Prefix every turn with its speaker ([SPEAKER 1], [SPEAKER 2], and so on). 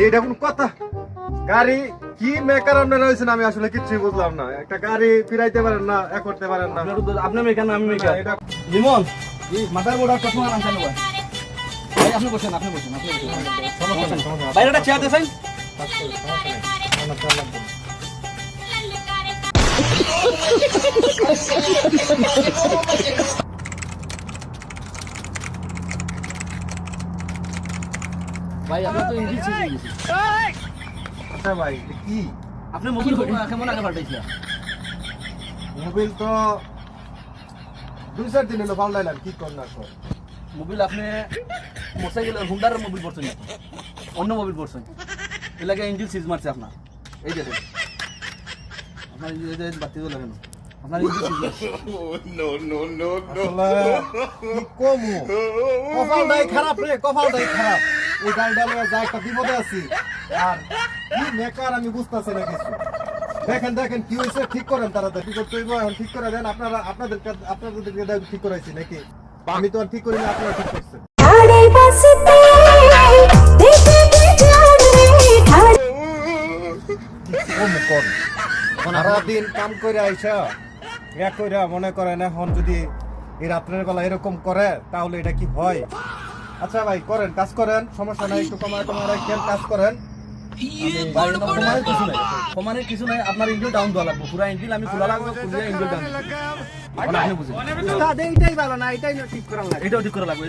[SPEAKER 1] এটা কোন কথা? গাড়ি কি মেকার আপনারা হয়েছেন আমি আসলে কিছুই বুঝলাম না। একটা গাড়ি ফিরাইতে পারেন না, এ করতে পারেন না।
[SPEAKER 2] আপনি মেকার না আমি মেকার।
[SPEAKER 1] এটা
[SPEAKER 2] লিমন মাথার বোর্ড আর চশমা আনছেন ভাই। ভাই আপনি বসেন আপনি বসেন আপনি বসেন। বাইরেটা চেয়ার দেন। ভাই আপনি তো ইঞ্জিন সিজ হয়ে গেছে।
[SPEAKER 1] আচ্ছা ভাই এটা কি?
[SPEAKER 2] আপনি মোবাইল কেমন আগে পাঠাইছিলেন?
[SPEAKER 1] মোবাইল তো 2-4 দিন হলো পাল্টাইলাম, কি করলাম এখন?
[SPEAKER 2] মোবাইল আপনি মোটরসাইকেল হুন্ডার মোবাইল পড়ছেন না, অন্য মোবাইল পড়ছেন। এর লাগে ইঞ্জিন সিজ মারছে আপনার। এই দেখেন আপনার ইঞ্জিন বাতি তো লাগে না, আপনার ইঞ্জিন সিজ মারছে।
[SPEAKER 1] আসলে কি কমু? কপালটাই খারাপ রে, কপালটাই খারাপ। এই গাড়িটা নিয়ে যা একটা বিপদে আছি। আর কি মেকার আমি বুঝতেছি না কিছু। দেখেন দেখেন কি হয়েছে, ঠিক করেন তাড়াতাড়ি। কি করতে হইব এখন, ঠিক করে দেন। আপনাদের ঠিক করাইছি নাকি? আমি তো আর ঠিক করিনি, আপনারা ঠিক করছেন। সারাদিন কাম করে আইসা এক কইরা মনে করেন এখন যদি এই রাত্রের বেলা এরকম করে তাহলে এটা কি হয়? আচ্ছা ভাই করেন, কাজ করেন, সমস্যা নাই। একটু কমায় রাখেন, কাজ করেন।
[SPEAKER 2] কমানের কিছু নাই, আপনার ইঞ্জিন ডাউন দেওয়া লাগবে। পুরা ইঞ্জিন আমি খোলা লাগবে, পুরা ইঞ্জিন ডাউন। আপনি বুঝেন
[SPEAKER 1] এইটাই ভালো না, এটাই ঠিক করা লাগে।
[SPEAKER 2] এটাও ঠিক করা লাগবে।